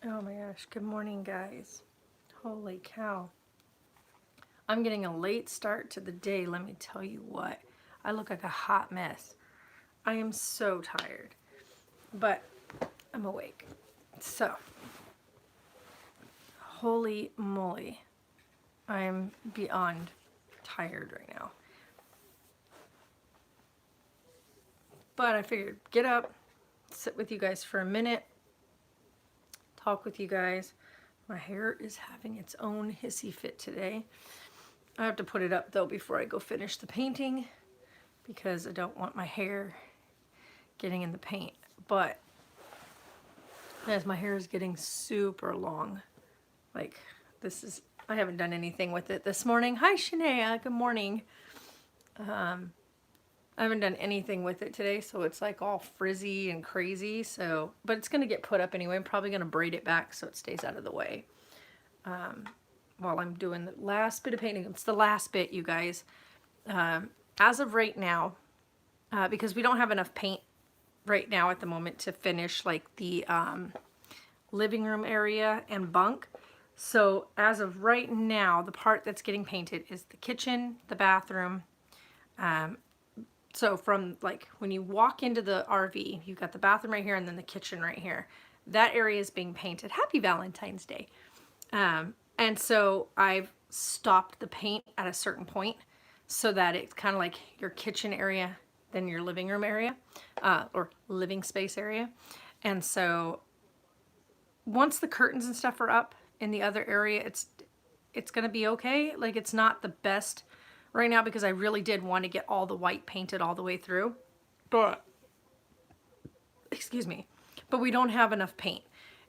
Oh my gosh, good morning, guys. Holy cow. I'm getting a late start to the day, let me tell you what. I look like a hot mess. I am so tired, but I'm awake. So, holy moly, I'm beyond tired right now. But I figured get up, sit with you guys for a minute, talk with you guys. My hair is having its own hissy fit today. I have to put it up though before I go finish the painting because I don't want my hair getting in the paint. But as my hair is getting super long, like I haven't done anything with it this morning. Hi Shania, good morning. I haven't done anything with it today, so it's like all frizzy and crazy. So, but it's gonna get put up anyway. I'm probably gonna braid it back so it stays out of the way while I'm doing the last bit of painting. It's the last bit, you guys. As of right now, because we don't have enough paint right now at the moment to finish like the living room area and bunk. So as of right now, the part that's getting painted is the kitchen, the bathroom. So from like when you walk into the RV, you've got the bathroom right here and then the kitchen right here. That area is being painted. Happy Valentine's Day. And so I've stopped the paint at a certain point so that it's kind of like your kitchen area, then your living room area, or living space area. And so once the curtains and stuff are up in the other area, it's gonna be okay. Like it's not the best right now because I really did want to get all the white painted all the way through. But excuse me, but we don't have enough paint.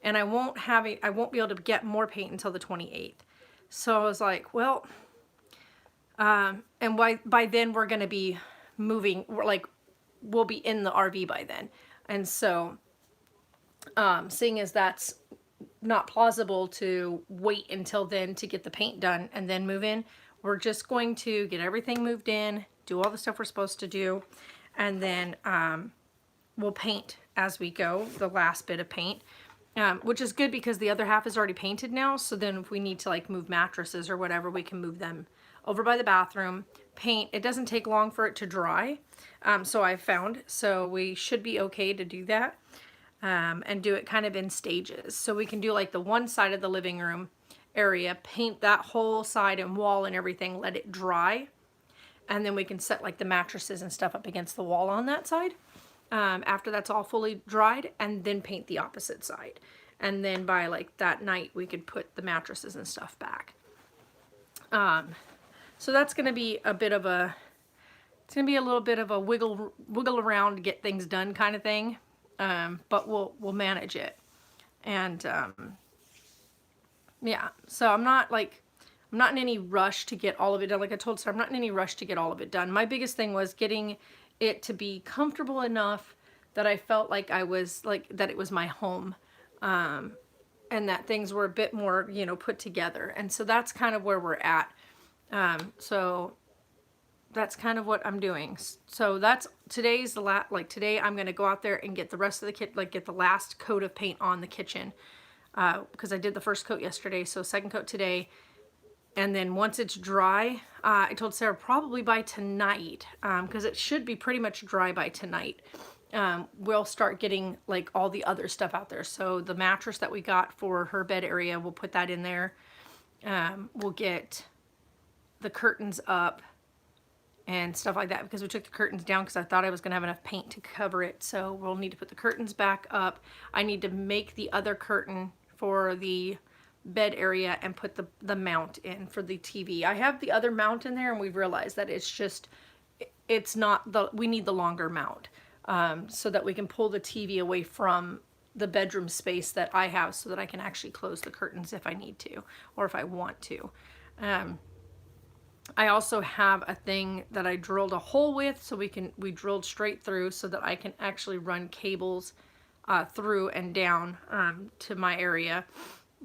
And I won't be able to get more paint until the 28th. So I was like, well, and by then we're gonna be moving, we'll be in the RV by then. And so seeing as that's not plausible to wait until then to get the paint done and then move in, we're just going to get everything moved in, do all the stuff we're supposed to do, and then we'll paint as we go, the last bit of paint, which is good because the other half is already painted now. So then if we need to like move mattresses or whatever, we can move them over by the bathroom, paint. It doesn't take long for it to dry. So I've found, so we should be okay to do that. And do it kind of in stages. So we can do like the one side of the living room area, paint that whole side and wall and everything, let it dry. And then we can set like the mattresses and stuff up against the wall on that side. After that's all fully dried, and then paint the opposite side. And then by like that night, we could put the mattresses and stuff back. So that's going to be a bit of it's going to be a little bit of a wiggle around, get things done kind of thing. But we'll manage it. And yeah, so I'm not in any rush to get all of it done. Like I told Sarah, I'm not in any rush to get all of it done. My biggest thing was getting it to be comfortable enough that I felt like I was that it was my home, and that things were a bit more, put together. And so that's kind of where we're at. So that's kind of what I'm doing. So that's today's the last, today I'm going to go out there and get the rest of the kit, get the last coat of paint on the kitchen, because I did the first coat yesterday. So second coat today. And then once it's dry, I told Sarah probably by tonight, because it should be pretty much dry by tonight. We'll start getting like all the other stuff out there. So the mattress that we got for her bed area, we'll put that in there. We'll get the curtains up and stuff like that, because we took the curtains down because I thought I was going to have enough paint to cover it. So we'll need to put the curtains back up. I need to make the other curtain for the bed area and put the mount in for the TV. I have the other mount in there, and we've realized that it's not we need the longer mount, so that we can pull the TV away from the bedroom space that I have, so that I can actually close the curtains if I need to, or if I want to. I also have a thing that I drilled a hole with, so we drilled straight through so that I can actually run cables through and down to my area,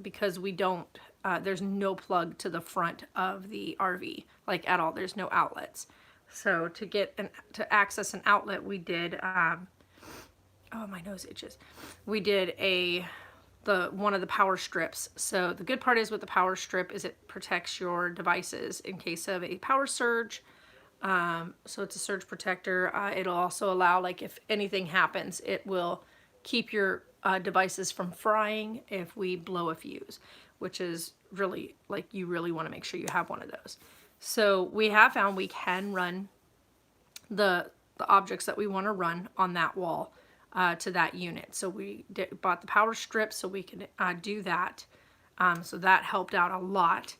because we don't, there's no plug to the front of the RV, like at all. There's no outlets. So to access an outlet, we did, oh, my nose itches. We did a one of the power strips. So the good part is with the power strip is it protects your devices in case of a power surge. So it's a surge protector. It'll also allow, like, if anything happens, it will keep your devices from frying if we blow a fuse, which is really, like, you really want to make sure you have one of those. So we have found we can run the objects that we want to run on that wall to that unit. So we bought the power strip so we can do that. So that helped out a lot.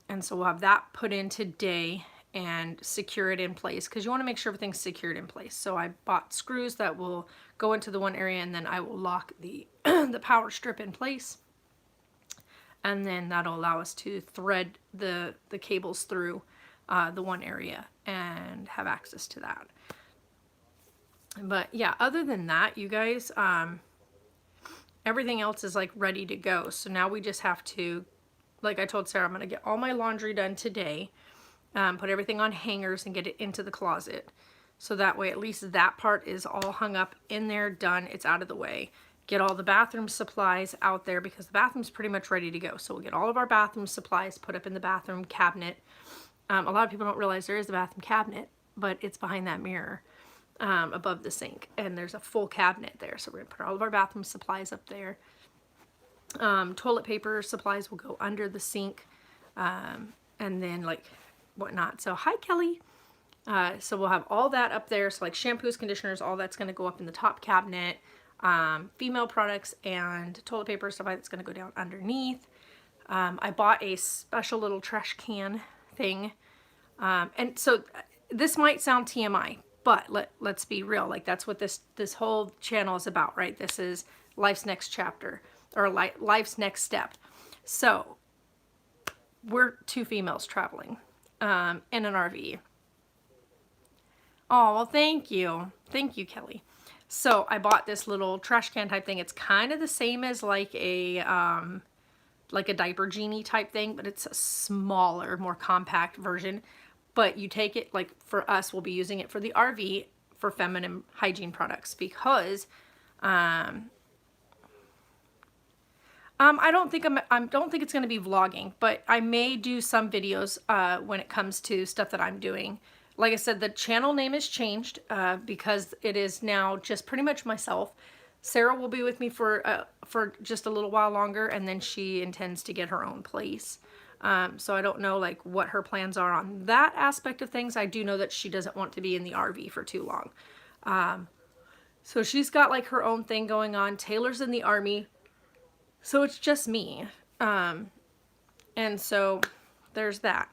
And so we'll have that put in today and secure it in place, because you want to make sure everything's secured in place. So I bought screws that will go into the one area, and then I will lock the the power strip in place, and then that'll allow us to thread the cables through the one area and have access to that. But yeah, other than that, you guys, everything else is like ready to go. So now we just have to, like I told Sarah, I'm going to get all my laundry done today, put everything on hangers and get it into the closet. So that way, at least that part is all hung up in there, done, it's out of the way. Get all the bathroom supplies out there, because the bathroom's pretty much ready to go. So we'll get all of our bathroom supplies put up in the bathroom cabinet. A lot of people don't realize there is a bathroom cabinet, but it's behind that mirror above the sink. And there's a full cabinet there. So we're going to put all of our bathroom supplies up there. Toilet paper supplies will go under the sink. And then, like, whatnot. So hi, Kelly. So we'll have all that up there. So like shampoos, conditioners, all that's going to go up in the top cabinet. Female products and toilet paper stuff that's going to go down underneath. I bought a special little trash can thing. And so this might sound TMI, but let's be real. Like, that's what this whole channel is about, right? This is life's next chapter, or life's next step. So we're two females traveling in an RV. Oh, well, thank you. Thank you, Kelly. So I bought this little trash can type thing. It's kind of the same as like a diaper genie type thing, but it's a smaller, more compact version. But you take it, like for us, we'll be using it for the RV for feminine hygiene products, because I don't think it's going to be vlogging, but I may do some videos when it comes to stuff that I'm doing. Like I said, the channel name has changed because it is now just pretty much myself. Sarah will be with me for just a little while longer, and then she intends to get her own place. So I don't know like what her plans are on that aspect of things. I do know that she doesn't want to be in the RV for too long. So she's got like her own thing going on. Taylor's in the Army. So it's just me. And so there's that.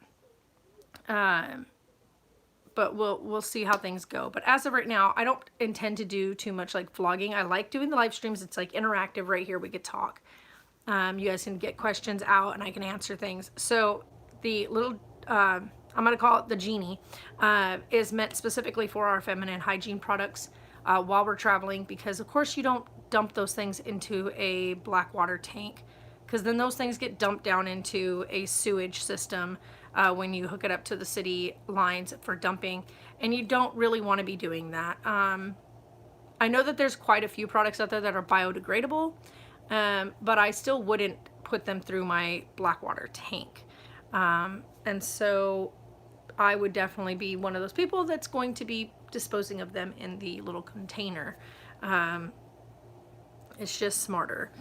But we'll see how things go. But as of right now, I don't intend to do too much like vlogging. I like doing the live streams. It's like interactive right here. We could talk. You guys can get questions out and I can answer things. So the little, I'm going to call it the genie, is meant specifically for our feminine hygiene products while we're traveling, because of course you don't dump those things into a black water tank, because then those things get dumped down into a sewage system when you hook it up to the city lines for dumping, and you don't really want to be doing that. I know that there's quite a few products out there that are biodegradable, but I still wouldn't put them through my black water tank. And so I would definitely be one of those people that's going to be disposing of them in the little container. It's just smarter.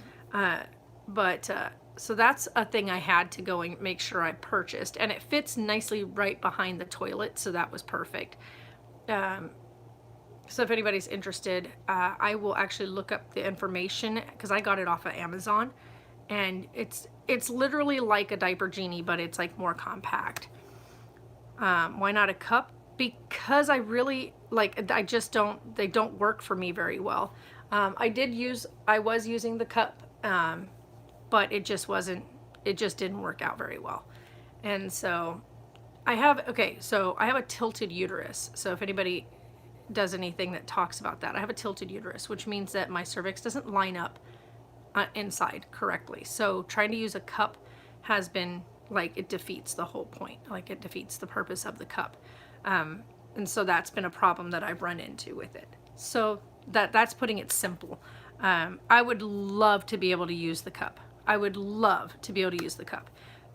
So that's a thing I had to go and make sure I purchased, and it fits nicely right behind the toilet, so that was perfect. So if anybody's interested, I will actually look up the information, because I got it off of Amazon, and it's literally like a diaper genie, but it's like more compact. Why not a cup? Because I really like, they don't work for me very well. I was using the cup, but it just didn't work out very well. And so I have a tilted uterus. So if anybody does anything that talks about that, I have a tilted uterus, which means that my cervix doesn't line up inside correctly. So trying to use a cup has been like, it defeats the whole point. Like, it defeats the purpose of the cup. And so that's been a problem that I've run into with it. So that's putting it simple. I would love to be able to use the cup. I would love to be able to use the cup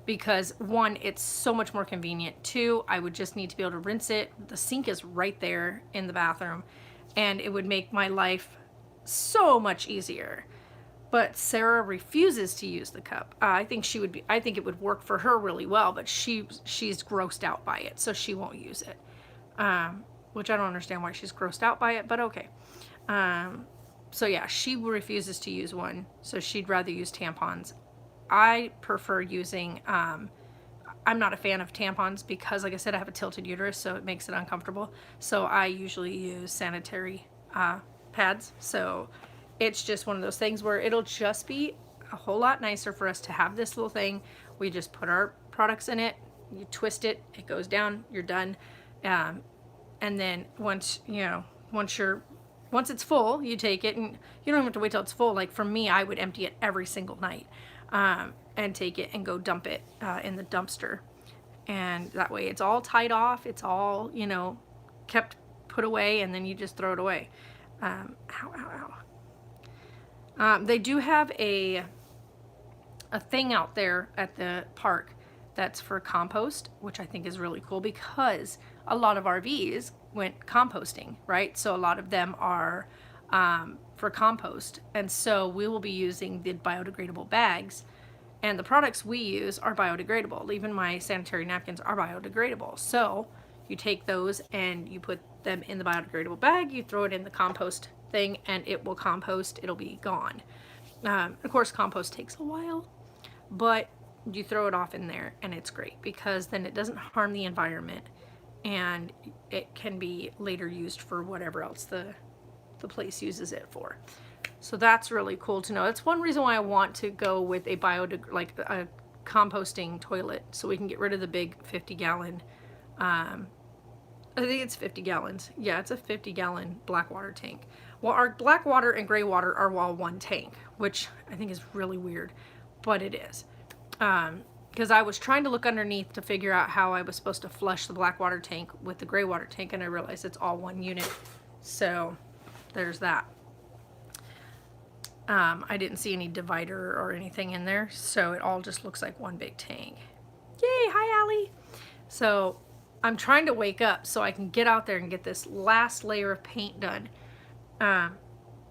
because one, it's so much more convenient. Two, I would just need to be able to rinse it. The sink is right there in the bathroom, and it would make my life so much easier. But Sarah refuses to use the cup. I think she would be. I think it would work for her really well, but she's grossed out by it, so she won't use it. Which I don't understand why she's grossed out by it, but okay. So yeah, she refuses to use one, so she'd rather use tampons. I prefer using, I'm not a fan of tampons because, like I said, I have a tilted uterus, so it makes it uncomfortable. So I usually use sanitary pads. So it's just one of those things where it'll just be a whole lot nicer for us to have this little thing. We just put our products in it, you twist it, it goes down, you're done. And then once it's full, you take it, and you don't have to wait till it's full. Like for me, I would empty it every single night and take it and go dump it in the dumpster. And that way it's all tied off. It's all, kept put away, and then you just throw it away. Ow, ow, ow. They do have a thing out there at the park that's for compost, which I think is really cool because a lot of RVs went composting, right? So a lot of them are for compost. And so we will be using the biodegradable bags, and the products we use are biodegradable. Even my sanitary napkins are biodegradable. So you take those and you put them in the biodegradable bag, you throw it in the compost thing, and it will compost. It'll be gone. Of course, compost takes a while, but you throw it off in there and it's great because then it doesn't harm the environment, and it can be later used for whatever else the place uses it for. So that's really cool to know. That's one reason why I want to go with a a composting toilet, so we can get rid of the big 50-gallon. I think it's 50 gallons. Yeah, it's a 50-gallon black water tank. Well, our black water and gray water are all one tank, which I think is really weird, but it is. Because I was trying to look underneath to figure out how I was supposed to flush the black water tank with the gray water tank, and I realized it's all one unit. So there's that. I didn't see any divider or anything in there, so it all just looks like one big tank. Yay, hi Allie. So I'm trying to wake up so I can get out there and get this last layer of paint done.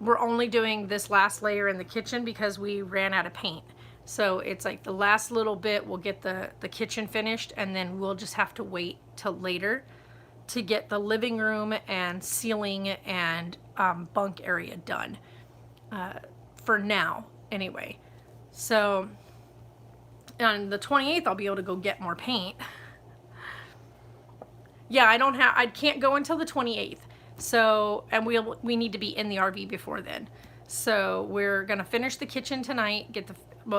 We're only doing this last layer in the kitchen because we ran out of paint. So it's like the last little bit, we'll get the kitchen finished, and then we'll just have to wait till later to get the living room and ceiling and bunk area done. For now, anyway. So on the 28th, I'll be able to go get more paint. Yeah, I can't go until the 28th. So, and we need to be in the RV before then. So we're gonna finish the kitchen tonight,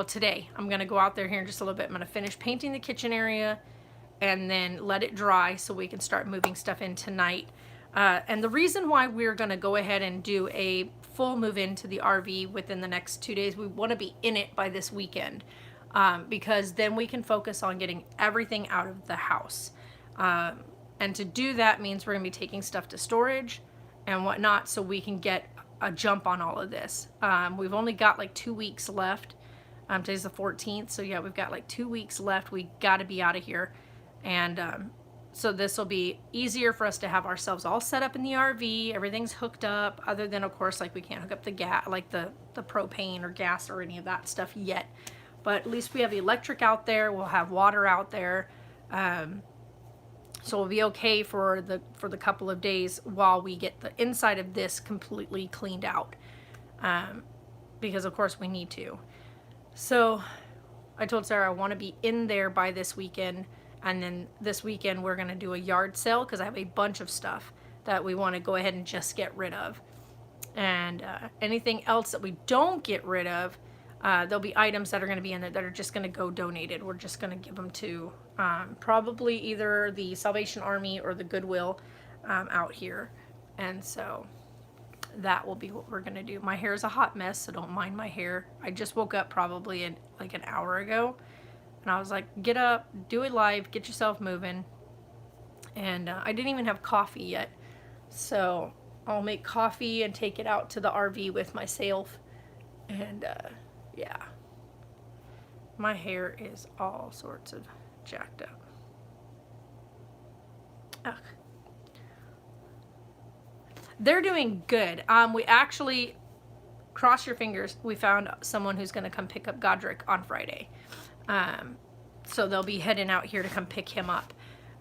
today. I'm gonna go out there here in just a little bit. I'm gonna finish painting the kitchen area and then let it dry so we can start moving stuff in tonight. And the reason why we're gonna go ahead and do a full move into the RV within the next 2 days, we wanna be in it by this weekend, because then we can focus on getting everything out of the house. And to do that means we're gonna be taking stuff to storage and whatnot so we can get a jump on all of this. We've only got like 2 weeks left. Today's the 14th, so yeah, we've got like 2 weeks left. We gotta be out of here. And so this will be easier for us to have ourselves all set up in the RV. Everything's hooked up, other than, of course, like we can't hook up the gas, like the propane or gas or any of that stuff yet. But at least we have the electric out there. We'll have water out there. So we'll be okay for the couple of days while we get the inside of this completely cleaned out. Because of course we need to. So I told Sarah I want to be in there by this weekend. And then this weekend we're going to do a yard sale because I have a bunch of stuff that we want to go ahead and just get rid of. And anything else that we don't get rid of, there'll be items that are going to be in there that are just going to go donated. We're just going to give them to probably either the Salvation Army or the Goodwill out here. And so that will be what we're going to do. My hair is a hot mess, so don't mind my hair. I just woke up probably like an hour ago. And I was like, get up, do it live, get yourself moving. And I didn't even have coffee yet. So I'll make coffee and take it out to the RV with myself And yeah, my hair is all sorts of jacked up. Ugh. They're doing good. We actually, cross your fingers, we found someone who's going to come pick up Godric on Friday. So they'll be heading out here to come pick him up.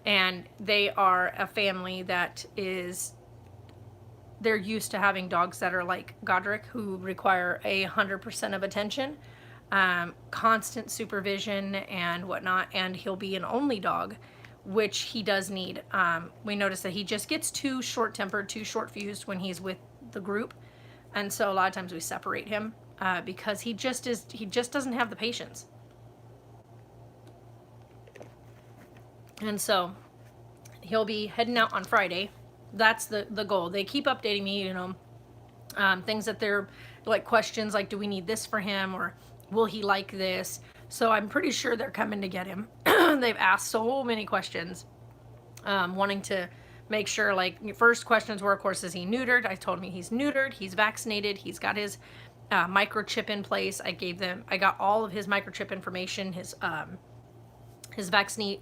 And they are a family that is, they're used to having dogs that are like Godric, who require 100% of attention, constant supervision and whatnot. And he'll be an only dog, which he does need. We notice that he just gets too short-tempered, too short-fused when he's with the group. And so a lot of times we separate him because he just doesn't have the patience. And so he'll be heading out on Friday. That's the goal. They keep updating me, you know, things that they're like, questions like, do we need this for him, or will he like this? So I'm pretty sure they're coming to get him. They've asked so many questions, wanting to make sure, like, first questions were, of course, is he neutered? I told me he's neutered, he's vaccinated, he's got his microchip in place. I got all of his microchip information, his vaccine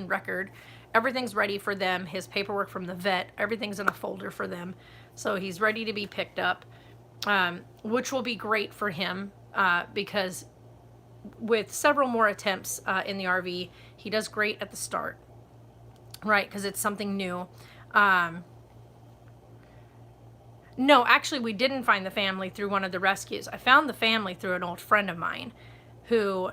record. Everything's ready for them. His paperwork from the vet, everything's in a folder for them. So he's ready to be picked up, which will be great for him because with several more attempts in the RV, he does great at the start, right? Because it's something new. No, actually, we didn't find the family through one of the rescues. I found the family through an old friend of mine who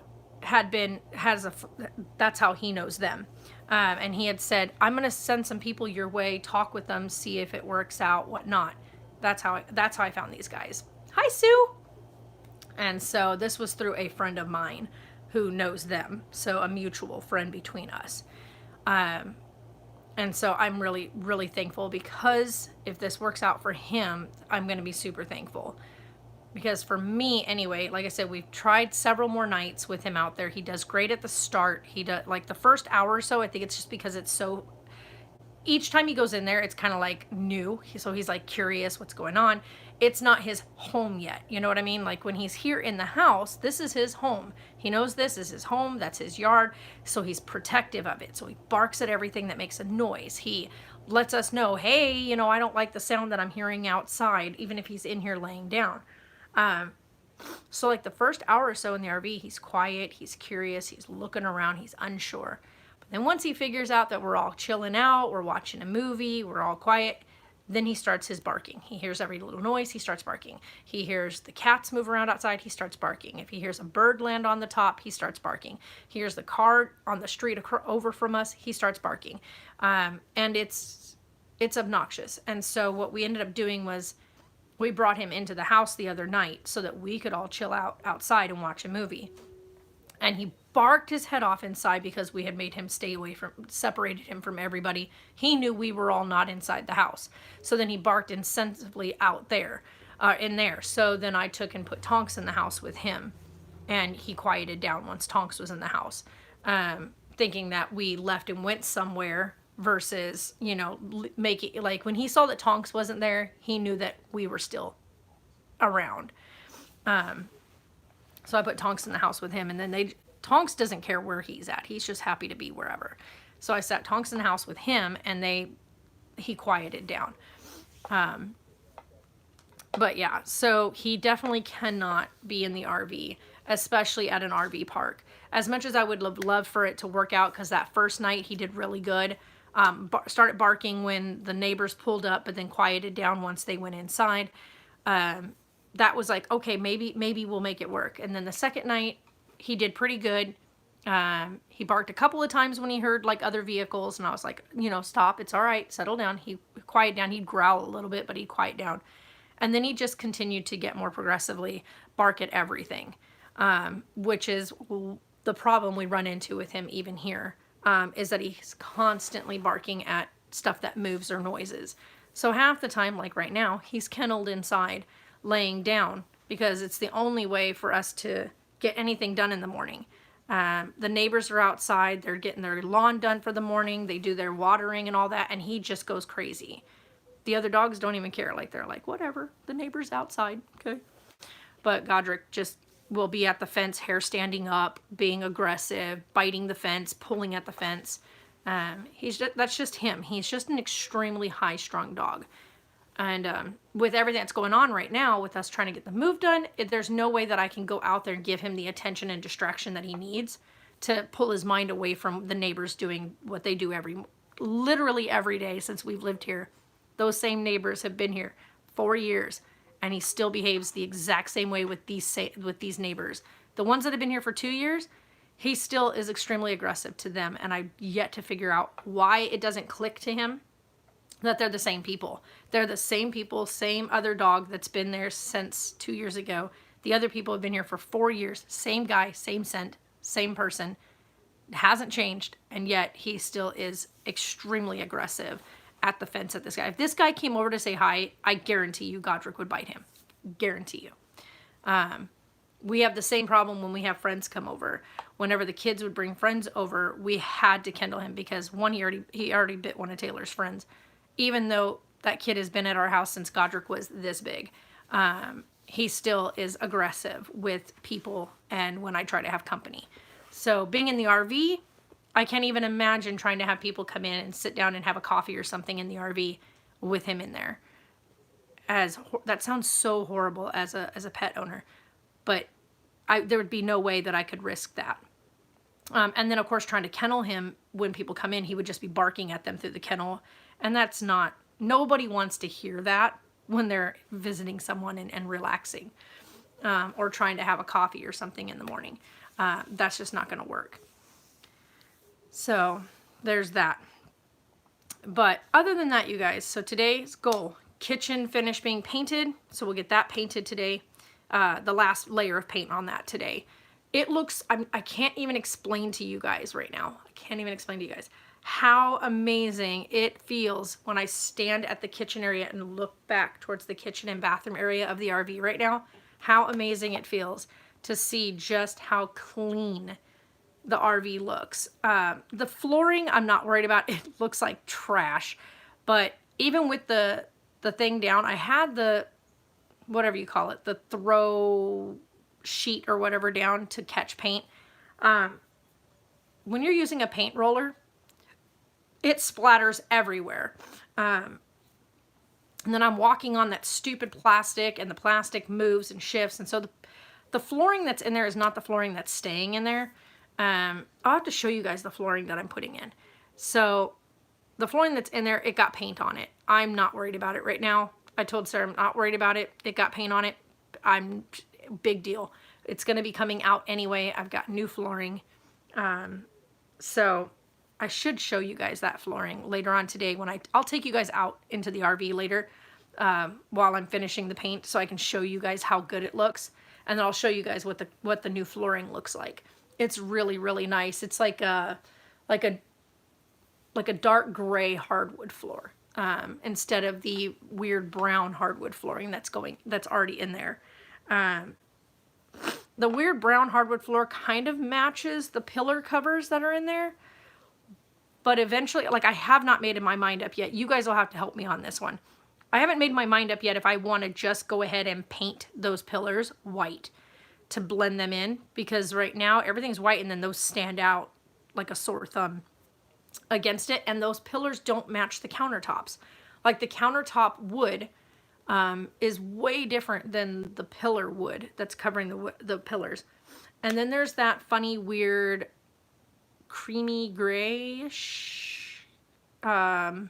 that's how he knows them. And he had said, I'm going to send some people your way, talk with them, see if it works out, whatnot. That's how I found these guys. Hi, Sue. And so this was through a friend of mine who knows them. So a mutual friend between us. And so I'm really, really thankful, because if this works out for him, I'm going to be super thankful. Because for me, anyway, like I said, we've tried several more nights with him out there. He does great at the start. He does, like, the first hour or so, I think it's just because it's so, each time he goes in there, it's kind of like new. So he's like curious what's going on. It's not his home yet. You know what I mean? Like, when he's here in the house, this is his home. He knows this is his home. That's his yard. So he's protective of it. So he barks at everything that makes a noise. He lets us know, hey, you know, I don't like the sound that I'm hearing outside, even if he's in here laying down. So like the first hour or so in the RV, he's quiet, he's curious, he's looking around, he's unsure. But then once he figures out that we're all chilling out, we're watching a movie, we're all quiet, then he starts his barking. He hears every little noise, he starts barking. He hears the cats move around outside, he starts barking. If he hears a bird land on the top, he starts barking. He hears the car on the street over from us, he starts barking. And it's obnoxious. And so what we ended up doing was, we brought him into the house the other night so that we could all chill out outside and watch a movie. And he barked his head off inside because we had made him stay away separated him from everybody. He knew we were all not inside the house. So then he barked insensibly out there, in there. So then I took and put Tonks in the house with him. And he quieted down once Tonks was in the house. Thinking that we left and went somewhere, versus, you know, making, like, when he saw that Tonks wasn't there, he knew that we were still around. So I put Tonks in the house with him, and then Tonks doesn't care where he's at. He's just happy to be wherever. So I sat Tonks in the house with him, and he quieted down. But yeah, so he definitely cannot be in the RV, especially at an RV park. As much as I would love for it to work out, because that first night he did really good. Started barking when the neighbors pulled up, but then quieted down once they went inside. That was like, okay, maybe we'll make it work. And then the second night, he did pretty good. He barked a couple of times when he heard like other vehicles, and I was like, you know, stop, it's all right, settle down. He quieted down. He'd growl a little bit, but he'd quiet down. And then he just continued to get more progressively bark at everything, which is the problem we run into with him even here. Is that he's constantly barking at stuff that moves or noises. So half the time, like right now, he's kenneled inside, laying down, because it's the only way for us to get anything done in the morning. The neighbors are outside, they're getting their lawn done for the morning, they do their watering and all that, and he just goes crazy. The other dogs don't even care, like they're like, whatever, the neighbor's outside, okay. but Godric just will be at the fence, hair standing up, being aggressive, biting the fence, pulling at the fence. That's just him. He's just an extremely high-strung dog. And with everything that's going on right now, with us trying to get the move done, there's no way that I can go out there and give him the attention and distraction that he needs to pull his mind away from the neighbors doing what they do literally every day since we've lived here. Those same neighbors have been here 4 years, and he still behaves the exact same way with these neighbors. The ones that have been here for 2 years, he still is extremely aggressive to them, and I've yet to figure out why it doesn't click to him that they're the same people. They're the same people, same other dog that's been there since 2 years ago. The other people have been here for 4 years. Same guy, same scent, same person. Hasn't changed, and yet he still is extremely aggressive at the fence at this guy. If this guy came over to say hi, I guarantee you Godric would bite him. Guarantee you. We have the same problem when we have friends come over. Whenever the kids would bring friends over, we had to kennel him because one, he already bit one of Taylor's friends. Even though that kid has been at our house since Godric was this big, he still is aggressive with people and when I try to have company. So being in the RV, I can't even imagine trying to have people come in and sit down and have a coffee or something in the RV with him in there. That sounds so horrible as a pet owner, but there would be no way that I could risk that. And then of course trying to kennel him when people come in, he would just be barking at them through the kennel. And that's not, nobody wants to hear that when they're visiting someone and relaxing, or trying to have a coffee or something in the morning. That's just not going to work. So there's that. But other than that, you guys, so today's goal, kitchen finish being painted. So we'll get that painted today. The last layer of paint on that today. It looks, I can't even explain to you guys right now. I can't even explain to you guys how amazing it feels when I stand at the kitchen area and look back towards the kitchen and bathroom area of the RV right now. How amazing it feels to see just how clean the RV looks. The flooring, I'm not worried about. It looks like trash. But even with the thing down, I had the, whatever you call it, the throw sheet or whatever down to catch paint. When you're using a paint roller, it splatters everywhere. And then I'm walking on that stupid plastic, and the plastic moves and shifts. And so the flooring that's in there is not the flooring that's staying in there. I'll have to show you guys the flooring that I'm putting in. So the flooring that's in there, it got paint on it. I'm not worried about it right now. I told Sarah I'm not worried about it. It got paint on it. Big deal. It's going to be coming out anyway. I've got new flooring. So I should show you guys that flooring later on today when I'll take you guys out into the RV later while I'm finishing the paint so I can show you guys how good it looks. And then I'll show you guys what the new flooring looks like. It's really, really nice. It's like a dark gray hardwood floor instead of the weird brown hardwood flooring that's already in there. The weird brown hardwood floor kind of matches the pillar covers that are in there. But eventually, like, I have not made my mind up yet. You guys will have to help me on this one. I haven't made my mind up yet if I want to just go ahead and paint those pillars white to blend them in. Because right now, everything's white and then those stand out like a sore thumb against it. And those pillars don't match the countertops. Like, the countertop wood is way different than the pillar wood that's covering the pillars. And then there's that funny, weird, creamy grayish, like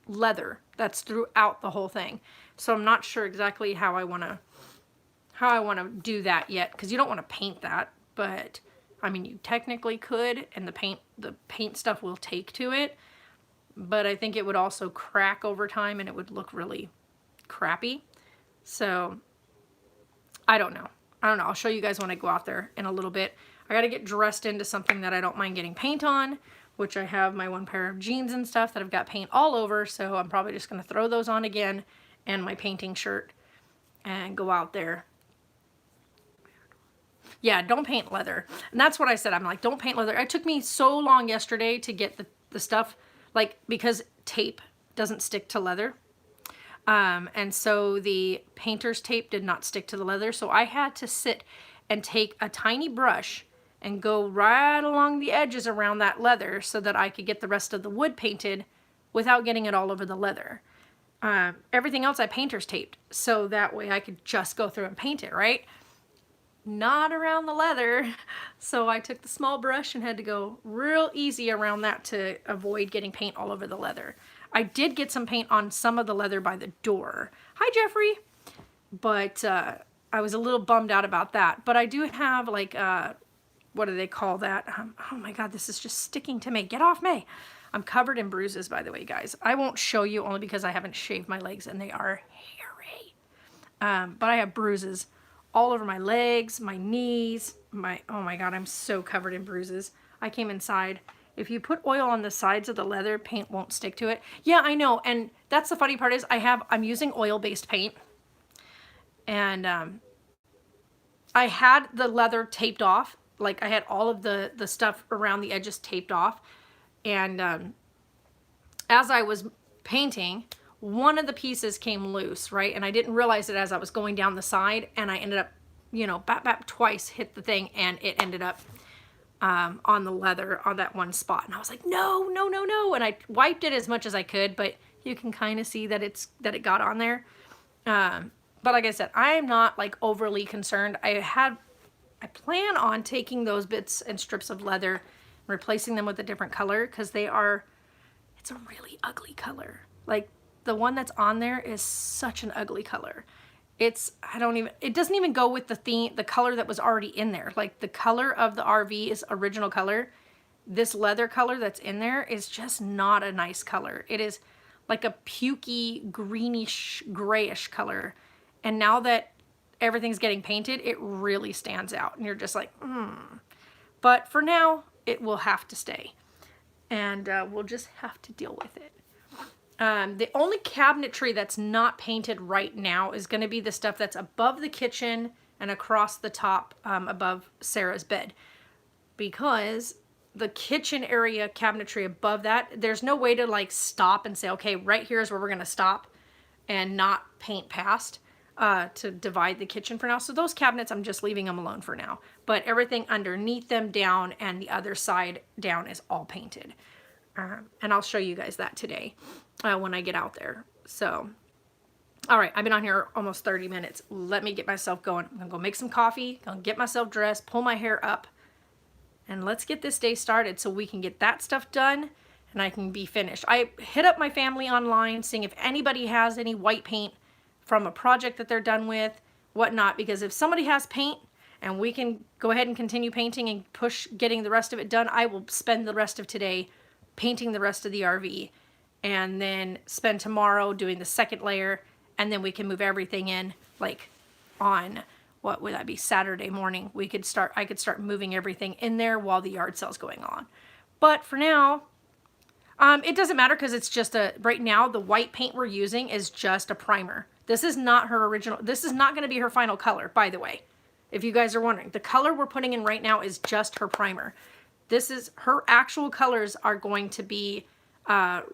leather that's throughout the whole thing. So I'm not sure exactly how I want to do that yet, because you don't want to paint that, but I mean, you technically could, and the paint stuff will take to it, but I think it would also crack over time and it would look really crappy. So I don't know. I'll show you guys when I go out there in a little bit. I got to get dressed into something that I don't mind getting paint on, which I have my one pair of jeans and stuff that I've got paint all over. So I'm probably just going to throw those on again and my painting shirt and go out there. Yeah, don't paint leather. And that's what I said. I'm like, don't paint leather. It took me so long yesterday to get the stuff, like, because tape doesn't stick to leather. And so the painter's tape did not stick to the leather. So I had to sit and take a tiny brush and go right along the edges around that leather so that I could get the rest of the wood painted without getting it all over the leather. Everything else I painter's taped, so that way I could just go through and paint it, right? Not around the leather. So I took the small brush and had to go real easy around that to avoid getting paint all over the leather. I did get some paint on some of the leather by the door. Hi, Jeffrey. But I was a little bummed out about that. But I do have like, what do they call that? Oh my God, this is just sticking to me. Get off me. I'm covered in bruises, by the way, guys. I won't show you only because I haven't shaved my legs and they are hairy. But I have bruises all over my legs, my knees, oh my God, I'm so covered in bruises. I came inside. If you put oil on the sides of the leather, paint won't stick to it. Yeah, I know. And that's the funny part is I'm using oil-based paint. And I had the leather taped off. Like I had all of the stuff around the edges taped off. And as I was painting, one of the pieces came loose, right? And I didn't realize it as I was going down the side, and I ended up, bap, bap, twice hit the thing, and it ended up on the leather on that one spot. And I was like, no, no, no, no. And I wiped it as much as I could, but you can kind of see that it got on there. But like I said, I am not like overly concerned. I plan on taking those bits and strips of leather, replacing them with a different color, because it's a really ugly color. Like the one that's on there is such an ugly color. It doesn't even go with the color that was already in there. Like the color of the RV is original color. This leather color that's in there is just not a nice color. It is like a pukey, greenish, grayish color. And now that everything's getting painted, it really stands out. And you're just like, But for now, it will have to stay. And we'll just have to deal with it. The only cabinetry that's not painted right now is going to be the stuff that's above the kitchen and across the top above Sarah's bed. Because the kitchen area cabinetry above that, there's no way to like stop and say, okay, right here is where we're going to stop and not paint past to divide the kitchen for now. So those cabinets, I'm just leaving them alone for now. But everything underneath them down and the other side down is all painted. And I'll show you guys that today when I get out there. So, all right, I've been on here almost 30 minutes. Let me get myself going. I'm gonna go make some coffee, gonna get myself dressed, pull my hair up, and let's get this day started so we can get that stuff done and I can be finished. I hit up my family online, seeing if anybody has any white paint from a project that they're done with, whatnot, because if somebody has paint and we can go ahead and continue painting and push getting the rest of it done, I will spend the rest of today painting the rest of the RV, and then spend tomorrow doing the second layer, and then we can move everything in like on, what would that be, Saturday morning. I could start moving everything in there while the yard sale's going on. But for now, it doesn't matter because it's just right now the white paint we're using is just a primer. This is not her original, this is not going to be her final color, by the way. If you guys are wondering, the color we're putting in right now is just her primer. This is her actual colors are going to be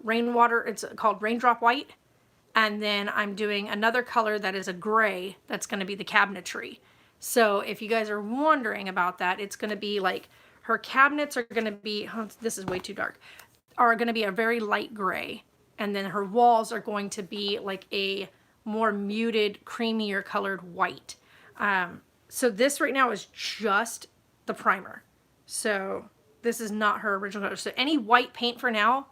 rainwater. It's called Raindrop White. And then I'm doing another color that is a gray. That's going to be the cabinetry. So if you guys are wondering about that, it's going to be like her cabinets are going to be, this is way too dark, are going to be a very light gray. And then her walls are going to be like a more muted, creamier colored white. So this right now is just the primer. So this is not her original color. So any white paint for now,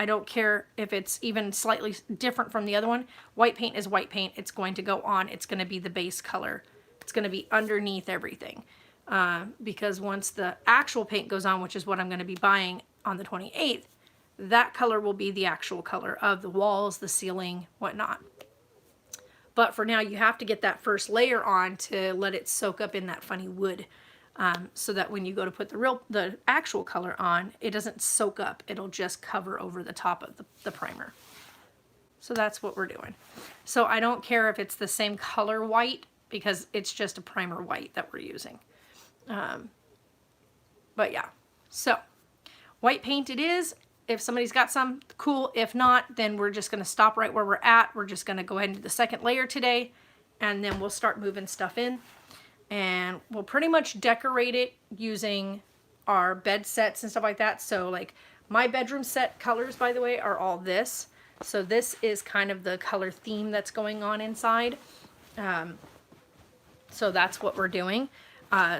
I don't care if it's even slightly different from the other one. White paint is white paint. It's going to go on. It's going to be the base color. It's going to be underneath everything. Because once the actual paint goes on, which is what I'm going to be buying on the 28th, that color will be the actual color of the walls, the ceiling, whatnot. But for now, you have to get that first layer on to let it soak up in that funny wood. So that when you go to put the actual color on, it doesn't soak up. It'll just cover over the top of the primer. So that's what we're doing. So I don't care if it's the same color white because it's just a primer white that we're using. But yeah, so white paint it is. If somebody's got some, cool. If not, then we're just going to stop right where we're at. We're just going to go ahead and do the second layer today, and then we'll start moving stuff in. And we'll pretty much decorate it using our bed sets and stuff like that. So like my bedroom set colors, by the way, are all this. So this is kind of the color theme that's going on inside. So that's what we're doing.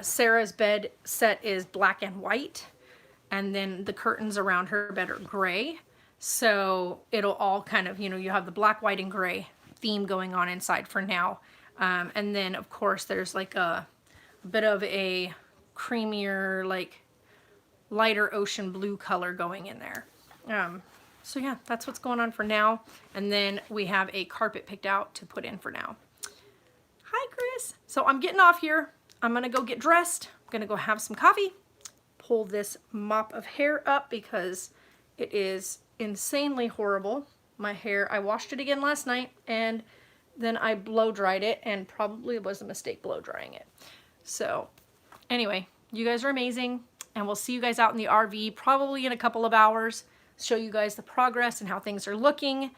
Sarah's bed set is black and white, and then the curtains around her bed are gray. So it'll all kind of, you know, you have the black, white, and gray theme going on inside for now. And then of course there's like a bit of a creamier, like lighter ocean blue color going in there. So yeah, that's what's going on for now. And then we have a carpet picked out to put in for now. Hi, Chris. So I'm getting off here. I'm gonna go get dressed. I'm gonna go have some coffee, pull this mop of hair up because it is insanely horrible. My hair, I washed it again last night, and then I blow dried it, and probably was a mistake blow drying it. So anyway, you guys are amazing, and we'll see you guys out in the RV probably in a couple of hours, show you guys the progress and how things are looking,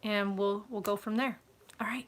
and we'll go from there. All right.